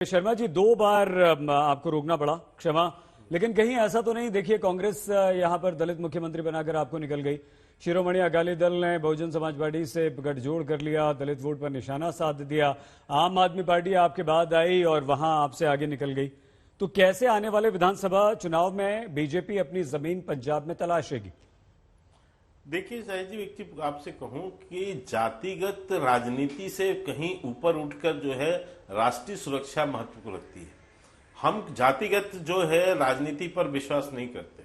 शर्मा जी, दो बार आपको रोकना पड़ा, क्षमा। लेकिन कहीं ऐसा तो नहीं, देखिए कांग्रेस यहां पर दलित मुख्यमंत्री बनाकर आपको निकल गई। शिरोमणि अकाली दल ने बहुजन समाज पार्टी से गठजोड़ कर लिया, दलित वोट पर निशाना साध दिया। आम आदमी पार्टी आपके बाद आई और वहां आपसे आगे निकल गई। तो कैसे आने वाले विधानसभा चुनाव में बीजेपी अपनी जमीन पंजाब में तलाशेगी? देखिए शाहिद जी, एक चीज आपसे कहूं कि जातिगत राजनीति से कहीं ऊपर उठकर जो है राष्ट्रीय सुरक्षा महत्व को रखती है। हम जातिगत जो है राजनीति पर विश्वास नहीं करते।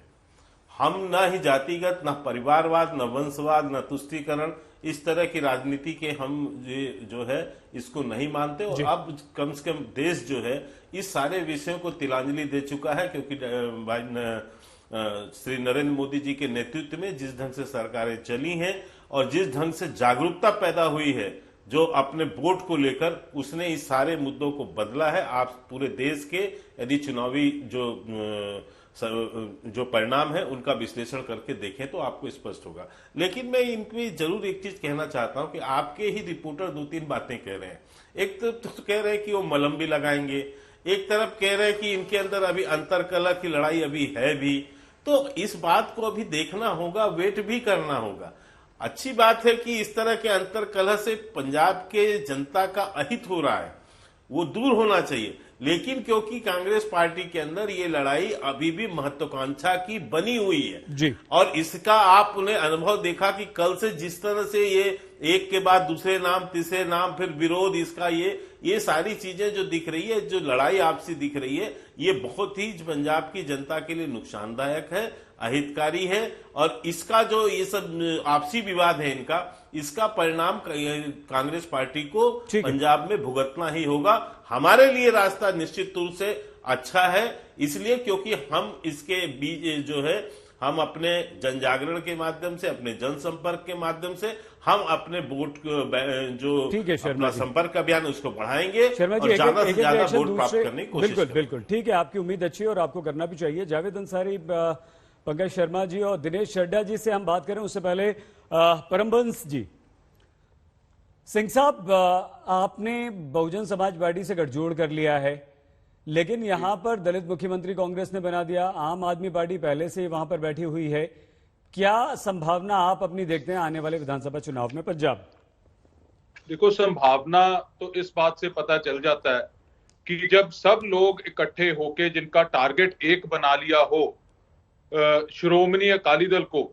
हम न ही जातिगत, न परिवारवाद, न वंशवाद, न तुष्टीकरण, इस तरह की राजनीति के हम जो है इसको नहीं मानते। और अब कम से कम देश जो है इस सारे विषयों को तिलांजलि दे चुका है, क्योंकि श्री नरेंद्र मोदी जी के नेतृत्व में जिस ढंग से सरकारें चली हैं और जिस ढंग से जागरूकता पैदा हुई है जो अपने वोट को लेकर, उसने इस सारे मुद्दों को बदला है। आप पूरे देश के यदि चुनावी जो परिणाम है उनका विश्लेषण करके देखें तो आपको स्पष्ट होगा। लेकिन मैं इनकी जरूर एक चीज कहना चाहता हूं कि आपके ही रिपोर्टर दो तीन बातें कह रहे हैं। एक तो कह रहे हैं कि वो मलहम भी लगाएंगे, एक तरफ कह रहे हैं कि इनके अंदर अभी अंतरकलह की लड़ाई अभी है भी। तो इस बात को अभी देखना होगा, वेट भी करना होगा। अच्छी बात है कि इस तरह के अंतरकलह से पंजाब के जनता का अहित हो रहा है, वो दूर होना चाहिए। लेकिन क्योंकि कांग्रेस पार्टी के अंदर ये लड़ाई अभी भी महत्वाकांक्षा की बनी हुई है जी। और इसका आपने अनुभव देखा कि कल से जिस तरह से ये एक के बाद दूसरे नाम, तीसरे नाम, फिर विरोध, इसका ये सारी चीजें जो दिख रही है, जो लड़ाई आपसी दिख रही है, ये बहुत ही पंजाब की जनता के लिए नुकसानदायक है, अहितकारी है। और इसका जो ये सब आपसी विवाद है इनका, इसका परिणाम कांग्रेस पार्टी को पंजाब में भुगतना ही होगा। हमारे लिए रास्ता निश्चित रूप से अच्छा है, इसलिए क्योंकि हम इसके बीच जो है हम अपने जनजागरण के माध्यम से, अपने जनसंपर्क के माध्यम से हम अपने वोट जो अपना संपर्क अभियान उसको बढ़ाएंगे और ज्यादा से ज्यादा वोट प्राप्त करने की कोशिश करेंगे। बिल्कुल ठीक है, आपकी उम्मीद अच्छी है और आपको करना भी चाहिए। जावेद अंसारी, पंकज शर्मा जी और दिनेश चड्ढा जी से हम बात करें उससे पहले परमबंस जी। सिंह साहब, आपने बहुजन समाज पार्टी से गठजोड़ कर लिया है, लेकिन यहां पर दलित मुख्यमंत्री कांग्रेस ने बना दिया। आम आदमी पार्टी पहले से वहां पर बैठी हुई है। क्या संभावना आप अपनी देखते हैं आने वाले विधानसभा चुनाव में पंजाब? देखो, संभावना तो इस बात से पता चल जाता है कि जब सब लोग इकट्ठे होके जिनका टारगेट एक बना लिया हो श्रोमणी अकाली दल को,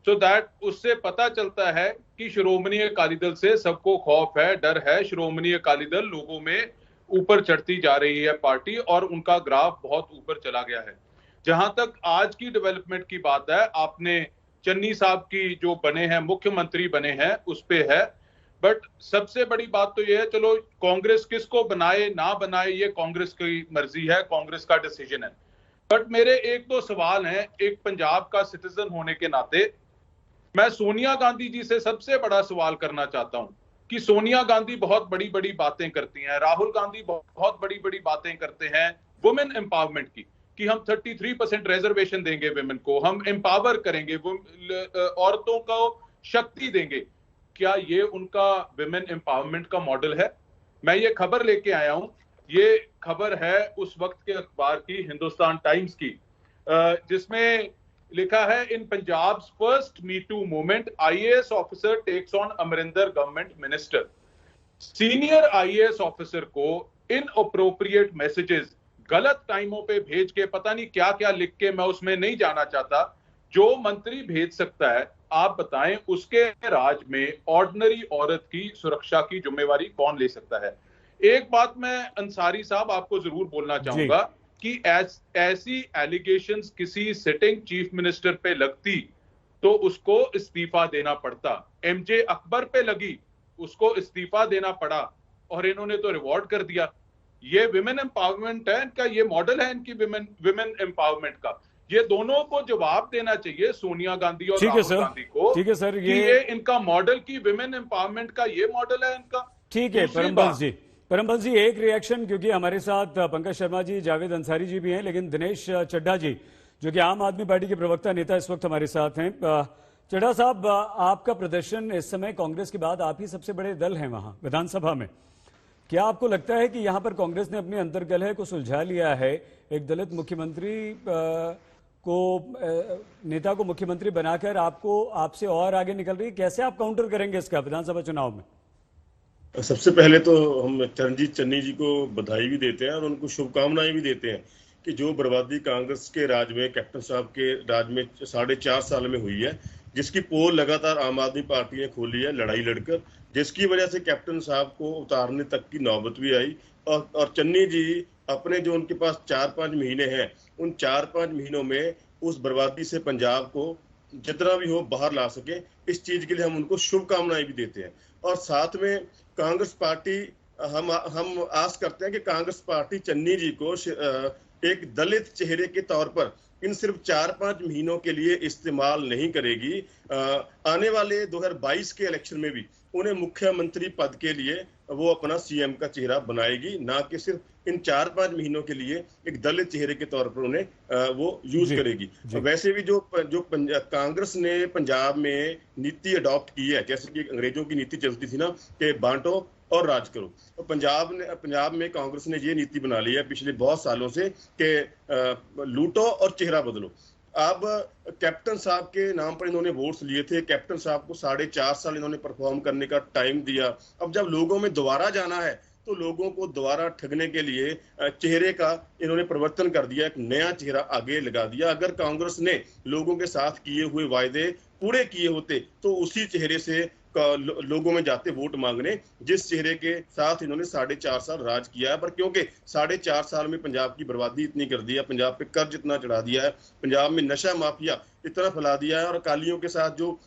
सो दैट उससे पता चलता है कि श्रोमणी अकाली दल से सबको खौफ है, डर है। श्रोमणी अकाली दल लोगों में ऊपर चढ़ती जा रही है पार्टी और उनका ग्राफ बहुत ऊपर चला गया है। जहां तक आज की डेवलपमेंट की बात है, आपने चन्नी साहब की जो बने हैं, मुख्यमंत्री बने हैं, उस पे है। बट सबसे बड़ी बात तो यह है, चलो कांग्रेस किसको बनाए ना बनाए ये कांग्रेस की मर्जी है, कांग्रेस का डिसीजन है। बट मेरे एक दो सवाल हैं। एक पंजाब का सिटीजन होने के नाते मैं सोनिया गांधी जी से सबसे बड़ा सवाल करना चाहता हूं कि सोनिया गांधी बहुत बड़ी बड़ी बातें करती हैं, राहुल गांधी बहुत बड़ी बड़ी बातें करते हैं वुमेन एम्पावरमेंट की, कि हम 33% रिजर्वेशन देंगे वुमेन को, हम एम्पावर करेंगे, औरतों को शक्ति देंगे। क्या ये उनका वुमेन एम्पावरमेंट का मॉडल है? मैं ये खबर लेके आया हूं, ये खबर है उस वक्त के अखबार की, हिंदुस्तान टाइम्स की, जिसमें लिखा है, in Punjab first me too movement IAS officer takes on Amarinder government minister. Senior IAS officer को इनअप्रोप्रिएट मैसेजेस गलत टाइमों पे भेज के, पता नहीं क्या क्या लिख के, मैं उसमें नहीं जाना चाहता, जो मंत्री भेज सकता है, आप बताएं उसके राज में ऑर्डिनरी औरत की सुरक्षा की जिम्मेवारी कौन ले सकता है? एक बात मैं अंसारी साहब आपको जरूर बोलना चाहूंगा कि ऐसी एलिगेशंस किसी सिटिंग चीफ मिनिस्टर पे लगती तो उसको इस्तीफा देना पड़ता। एमजे अकबर पे लगी, उसको इस्तीफा देना पड़ा और इन्होंने तो रिवॉर्ड कर दिया। ये विमेन एम्पावरमेंट है इनका, ये मॉडल है इनकी विमेन एम्पावरमेंट का। ये दोनों को जवाब देना चाहिए, सोनिया गांधी और राहुल गांधी को। ठीक है सर, ये इनका मॉडल की विमेन एम्पावरमेंट का ये मॉडल है इनका। ठीक है परमबंस जी, एक रिएक्शन, क्योंकि हमारे साथ पंकज शर्मा जी, जावेद अंसारी जी भी हैं, लेकिन दिनेश चड्ढा जी जो कि आम आदमी पार्टी के प्रवक्ता नेता इस वक्त हमारे साथ हैं। चड्ढा साहब, आपका प्रदर्शन इस समय कांग्रेस के बाद आप ही सबसे बड़े दल हैं वहां विधानसभा में। क्या आपको लगता है कि यहां पर कांग्रेस ने अपनी अंतर्कलह को सुलझा लिया है? एक दलित मुख्यमंत्री नेता को मुख्यमंत्री बनाकर आपसे और आगे निकल रही है। कैसे आप काउंटर करेंगे इसका विधानसभा चुनाव में? सबसे पहले तो हम चरणजीत चन्नी जी को बधाई भी देते हैं और उनको शुभकामनाएं भी देते हैं कि जो बर्बादी कांग्रेस के राज में, कैप्टन साहब के राज में 4.5 साल में हुई है, जिसकी पोल लगातार आम आदमी पार्टी ने खोली है लड़ाई लड़कर, जिसकी वजह से कैप्टन साहब को उतारने तक की नौबत भी आई। और चन्नी जी अपने जो उनके पास 4-5 महीने हैं, उन 4-5 महीनों में उस बर्बादी से पंजाब को जितना भी हो बाहर ला सके, इस चीज के लिए हम उनको शुभकामनाएं भी देते हैं। और साथ में कांग्रेस पार्टी, हम आस करते हैं कि कांग्रेस पार्टी चन्नी जी को एक दलित चेहरे के तौर पर इन सिर्फ 4-5 महीनों के लिए इस्तेमाल नहीं करेगी। आने वाले 2022 के इलेक्शन में भी उन्हें मुख्यमंत्री पद के लिए वो अपना सीएम का चेहरा बनाएगी, ना कि सिर्फ इन 4-5 महीनों के लिए एक दलित चेहरे के तौर पर उन्हें वो यूज करेगी। वैसे भी जो कांग्रेस ने पंजाब में नीति अडॉप्ट की है, जैसे कि अंग्रेजों की नीति चलती थी ना कि बांटो और राज करो, तो पंजाब में कांग्रेस ने ये नीति बना ली है पिछले बहुत सालों से कि लूटो और चेहरा बदलो। अब कैप्टन साहब के नाम पर इन्होंने वोट्स लिए थे, कैप्टन साहब को 4.5 साल इन्होंने परफॉर्म करने का टाइम दिया। अब जब लोगों में दोबारा जाना है तो लोगों को दोबारा ठगने के लिए चेहरे का इन्होंने परिवर्तन कर दिया, एक नया चेहरा आगे लगा दिया। अगर कांग्रेस ने लोगों के साथ किए हुए वायदे पूरे किए होते तो उसी चेहरे से लोगों में जाते वोट मांगने, जिस चेहरे के साथ इन्होंने 4.5 साल राज किया है। पर क्योंकि 4.5 साल में पंजाब की बर्बादी इतनी कर दी है, पंजाब पे कर्ज इतना चढ़ा दिया है, पंजाब में नशा माफिया इतना फैला दिया है, और अकालियों के साथ जो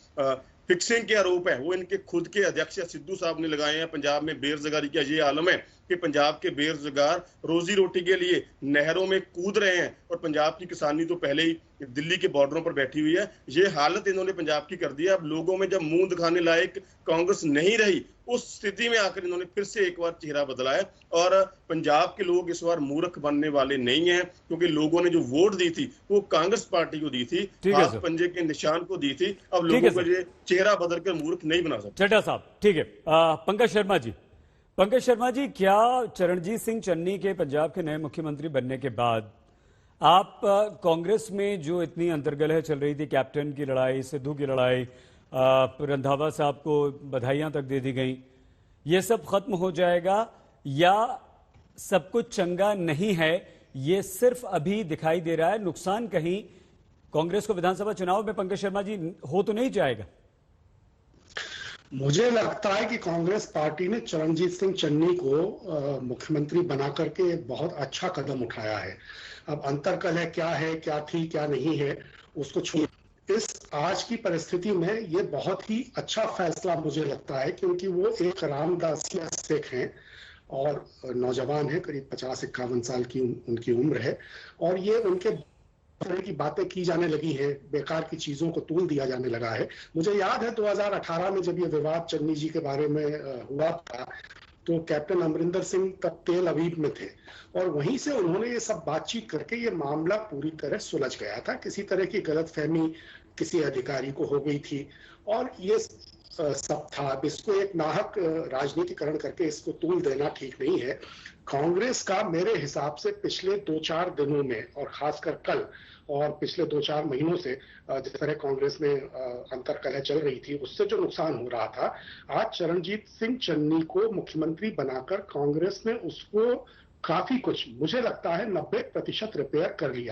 फिक्सिंग के आरोप है वो इनके खुद के अध्यक्ष सिद्धू साहब ने लगाए हैं। पंजाब में बेरोजगारी का ये आलम है कि पंजाब के बेरोजगार रोजी रोटी के लिए नहरों में कूद रहे हैं, और पंजाब की किसानी तो पहले ही दिल्ली के बॉर्डरों पर बैठी हुई है। ये हालत इन्होंने पंजाब की कर दी है। अब लोगों में जब मुंह दिखाने लायक कांग्रेस नहीं रही, उस स्थिति में आकर इन्होंने फिर से एक बार चेहरा बदला है। और पंजाब के लोग इस बार मूर्ख बनने वाले नहीं हैं, क्योंकि लोगों ने जो वोट दी थी वो कांग्रेस पार्टी को दी थी, हाथ पंजे के निशान को दी थी। अब लोगों को ये चेहरा बदलकर मूर्ख नहीं बना सकते। चड्ढा साहब, ठीक है। पंकज शर्मा जी, क्या चरणजीत सिंह चन्नी के पंजाब के नए मुख्यमंत्री बनने के बाद आप कांग्रेस में जो इतनी अंतर्कलह चल रही थी, कैप्टन की लड़ाई, सिद्धू की लड़ाई, रंधावा साहब को बधाइयां तक दे दी गई, ये सब खत्म हो जाएगा या सब कुछ चंगा नहीं है? ये सिर्फ अभी दिखाई दे रहा है, नुकसान कहीं कांग्रेस को विधानसभा चुनाव में पंकज शर्मा जी हो तो नहीं जाएगा? मुझे लगता है कि कांग्रेस पार्टी ने चरणजीत सिंह चन्नी को मुख्यमंत्री बना करके बहुत अच्छा कदम उठाया है। अब अंतर्कलह क्या है, क्या थी, क्या नहीं है, उसको छोड़, इस आज की परिस्थिति में ये बहुत ही अच्छा फैसला मुझे लगता है, क्योंकि वो एक रामदासिया सिख हैं और नौजवान है, करीब 50-51 साल की उनकी उम्र है, और ये उनके तरह की बातें की जाने लगी है, बेकार की चीजों को तूल दिया जाने लगा है। मुझे याद है 2018 में जब ये विवाद चन्नी जी के बारे में हुआ था, तो कैप्टन अमरिंदर सिंह तब तेल अवीव में थे, और वहीं से उन्होंने ये सब बातचीत करके ये मामला पूरी तरह सुलझ गया था। किसी तरह की गलतफहमी किसी अधिकारी को हो गई थी और ये सब था। इसको एक नाहक राजनीतिकरण करके इसको तूल देना ठीक नहीं है। कांग्रेस का मेरे हिसाब से पिछले 2-4 दिनों में, और खासकर कल और पिछले 2-4 महीनों से जिस तरह कांग्रेस में अंतर्कलह चल रही थी, उससे जो नुकसान हो रहा था, आज चरणजीत सिंह चन्नी को मुख्यमंत्री बनाकर कांग्रेस ने उसको काफी कुछ, मुझे लगता है 90% रिपेयर कर लिया।